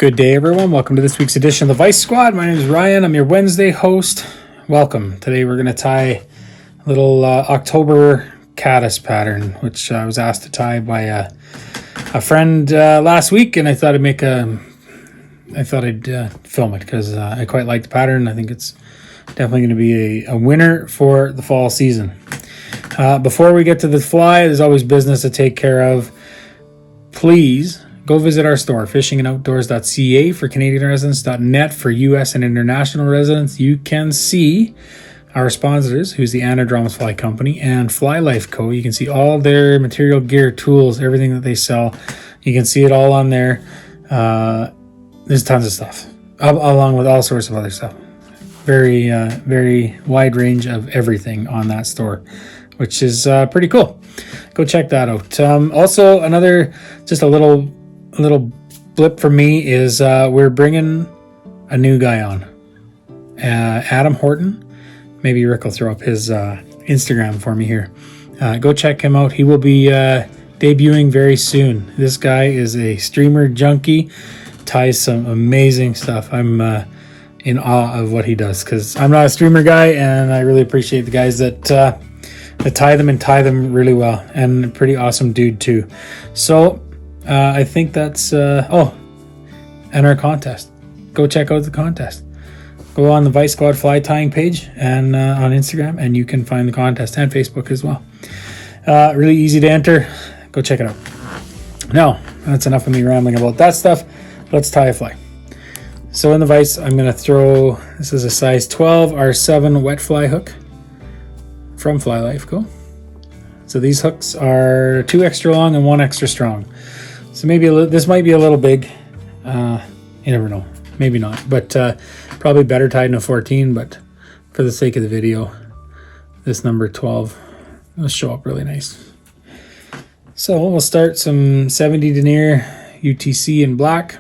Good day, everyone. Welcome to this week's edition of the Vise Squad. My name is Ryan. I'm your Wednesday host. Welcome. Today we're going to tie a little October Caddis pattern, which I was asked to tie by a friend last week, and I thought I'd film it because I quite like the pattern. I think it's definitely going to be a winner for the fall season. Before we get to the fly, there's always business to take care of. Please go visit our store, fishingandoutdoors.ca for Canadian residents, .net for U.S. and international residents. You can see our sponsors, who's the Anadrom's Fly Company and Fly Life Co. You can see all their material, gear, tools, everything that they sell. You can see it all on there. There's tons of stuff, along with all sorts of other stuff. Very wide range of everything on that store, which is pretty cool. Go check that out. Also, just a little blip for me is we're bringing a new guy on, Adam Horton. Maybe Rick will throw up his Instagram for me here. Go check him out. He will be debuting very soon. This guy is a streamer junkie, ties some amazing stuff. I'm in awe of what he does because I'm not a streamer guy, and I really appreciate the guys that tie them really well, and a pretty awesome dude too. So I think that's and our contest. Go check out the contest. Go on the Vise Squad Fly Tying page and on Instagram, and you can find the contest, and Facebook as well. Really easy to enter. Go check it out. Now, that's enough of me rambling about that stuff. Let's tie a fly. So in the vise, I'm going to throw, this is a size 12 R7 wet fly hook from Fly Life Co. So these hooks are 2 extra long and 1 extra strong. So maybe this might be a little big. You never know. Maybe not. But probably better tied in a 14. But for the sake of the video, this number 12 will show up really nice. So we'll start some 70 denier UTC in black.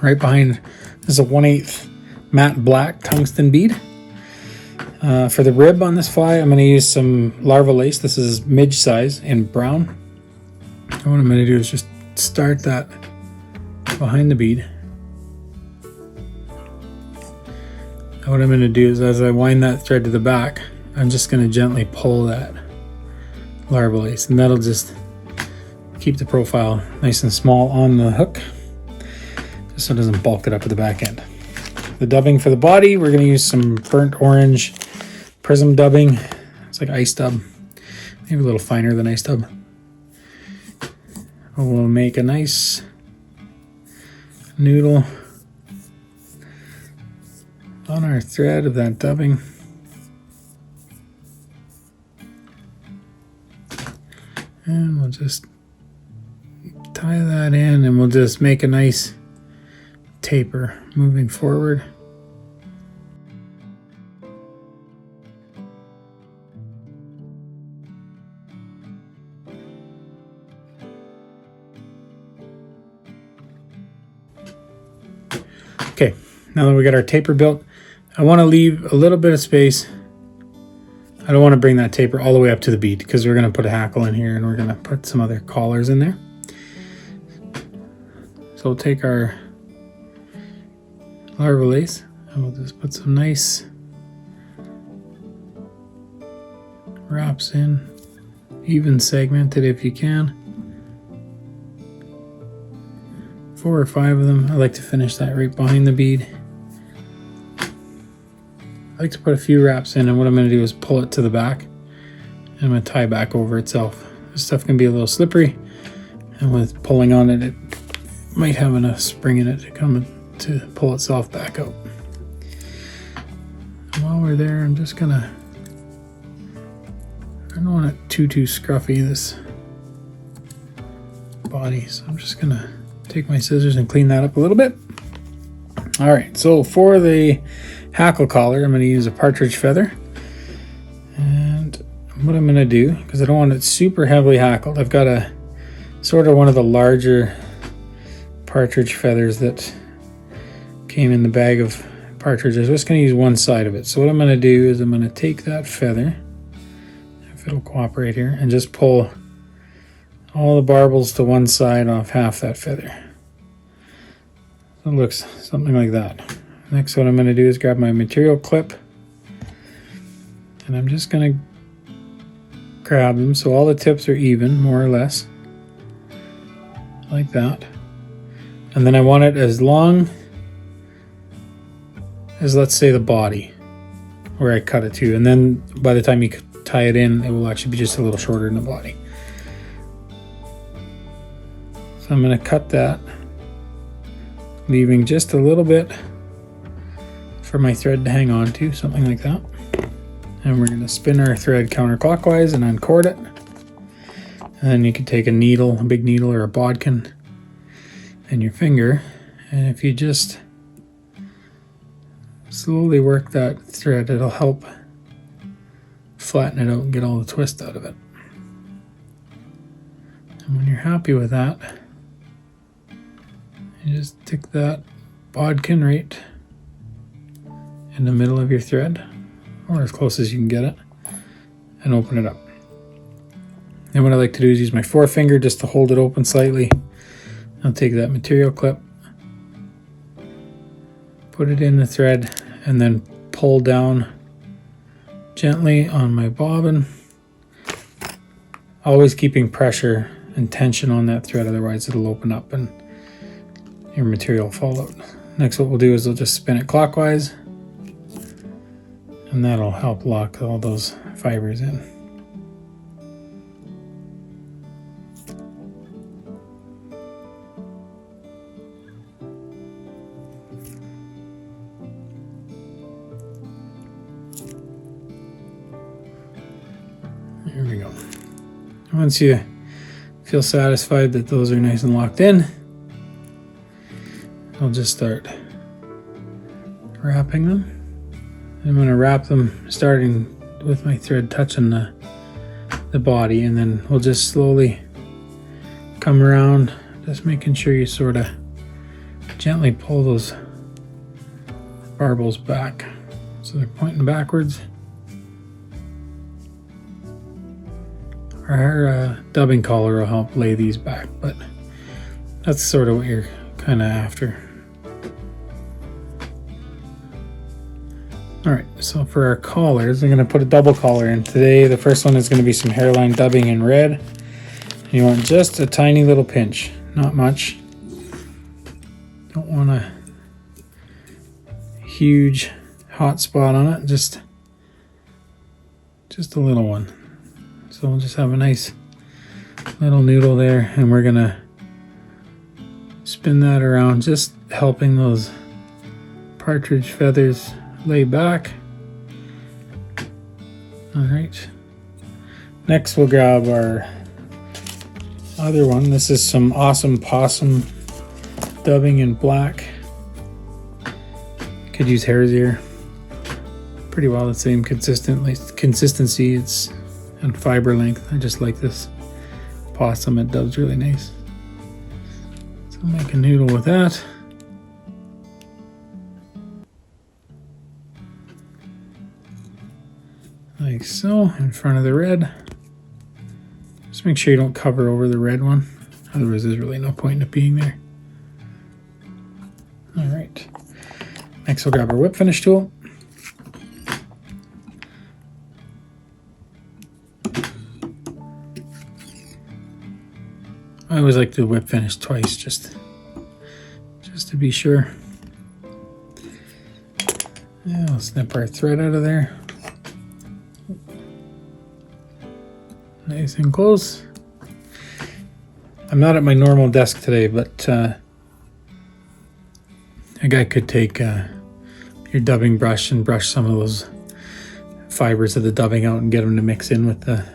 Right behind, this is a 1/8 matte black tungsten bead. For the rib on this fly, I'm going to use some larva lace. This is Midge size in brown. And what I'm going to do is just start that behind the bead. And what I'm going to do is, as I wind that thread to the back, I'm just going to gently pull that larva lace, and that'll just keep the profile nice and small on the hook, just so it doesn't bulk it up at the back end. The dubbing for the body, we're going to use some burnt orange prism dubbing. It's like ice dub, maybe a little finer than ice dub. We'll make a nice noodle on our thread of that dubbing. And we'll just tie that in, and we'll just make a nice taper moving forward. Okay, now that we got our taper built, I want to leave a little bit of space. I don't want to bring that taper all the way up to the bead because we're going to put a hackle in here, and we're going to put some other collars in there. So we'll take our larva lace, and we'll just put some nice wraps in, even segmented if you can. 4 or 5 of them. I like to finish that right behind the bead. I like to put a few wraps in, and what I'm going to do is pull it to the back, and I'm going to tie back over itself. This stuff can be a little slippery, and with pulling on it, it might have enough spring in it to pull itself back out. And while we're there, I'm just gonna, I don't want it too scruffy, this body, so I'm just gonna take my scissors and clean that up a little bit. All right, so for the hackle collar, I'm going to use a partridge feather. And what I'm going to do, because I don't want it super heavily hackled, I've got a sort of one of the larger partridge feathers that came in the bag of partridges. I'm just going to use one side of it. So what I'm going to do is I'm going to take that feather, if it'll cooperate here, and just pull all the barbels to one side off half that feather. It looks something like that. Next, what I'm going to do is grab my material clip, and I'm just going to grab them so all the tips are even, more or less, like that. And then I want it as long as, let's say, the body where I cut it to, and then by the time you tie it in, it will actually be just a little shorter than the body. So I'm going to cut that, leaving just a little bit for my thread to hang on to, something like that. And we're going to spin our thread counterclockwise and uncord it. And then you can take a needle, a big needle or a bodkin, and your finger, and if you just slowly work that thread, it'll help flatten it out and get all the twist out of it. And when you're happy with that, you just stick that bodkin right in the middle of your thread, or as close as you can get it, and open it up. Then what I like to do is use my forefinger just to hold it open slightly. I'll take that material clip, put it in the thread, and then pull down gently on my bobbin, always keeping pressure and tension on that thread, otherwise it'll open up and your material will fall out. Next, what we'll do is we'll just spin it clockwise, and that'll help lock all those fibers in. There we go. Once you feel satisfied that those are nice and locked in, I'll just start wrapping them. I'm going to wrap them starting with my thread touching the body, and then we'll just slowly come around, just making sure you sort of gently pull those barbels back so they're pointing backwards. Our dubbing collar will help lay these back, but that's sort of what you're kind of after. Alright, so for our collars, I'm going to put a double collar in. Today, the first one is going to be some hairline dubbing in red. You want just a tiny little pinch, not much. Don't want a huge hot spot on it, just a little one. So we'll just have a nice little noodle there, and we're going to spin that around, just helping those partridge feathers lay back. All right. Next, we'll grab our other one. This is some awesome possum dubbing in black. Could use hare's ear. Pretty well the same consistency. It's and fiber length. I just like this possum. It dubs really nice. So make a noodle with that. Like so, in front of the red. Just make sure you don't cover over the red one, otherwise there's really no point in it being there. Alright, next we'll grab our whip finish tool. I always like to whip finish twice, just to be sure. Yeah, we'll snip our thread out of there. Nice and close. I'm not at my normal desk today, but a guy could take your dubbing brush and brush some of those fibers of the dubbing out and get them to mix in with the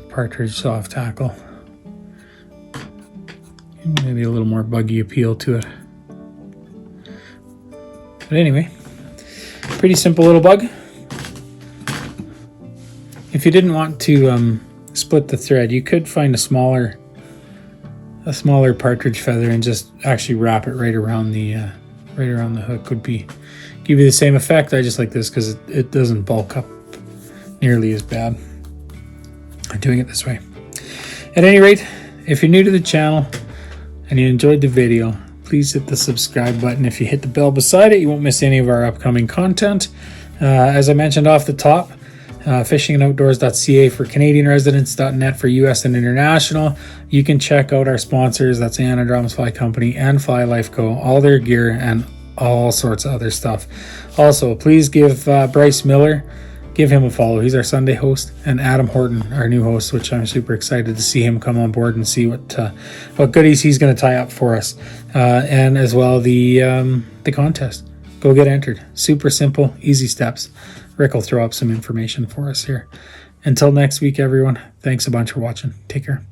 Partridge soft tackle. Maybe a little more buggy appeal to it. But anyway, pretty simple little bug. If you didn't want to split the thread, you could find a smaller partridge feather and just actually wrap it right around the hook. Would give you the same effect. I just like this because it doesn't bulk up nearly as bad. I'm doing it this way. At any rate, if you're new to the channel and you enjoyed the video, please hit the subscribe button. If you hit the bell beside it, you won't miss any of our upcoming content. As I mentioned off the top, fishingandoutdoors.ca for Canadian residents.net for US and international. You can check out our sponsors, that's Anna Drums Fly Company and Fly Life Co., all their gear and all sorts of other stuff. Also, please give Bryce Miller, give him a follow. He's our Sunday host, and Adam Horton, our new host, which I'm super excited to see him come on board and see what goodies he's going to tie up for us, and as well the contest. Go get entered. Super simple, easy steps. Rick will throw up some information for us here. Until next week, everyone, thanks a bunch for watching. Take care.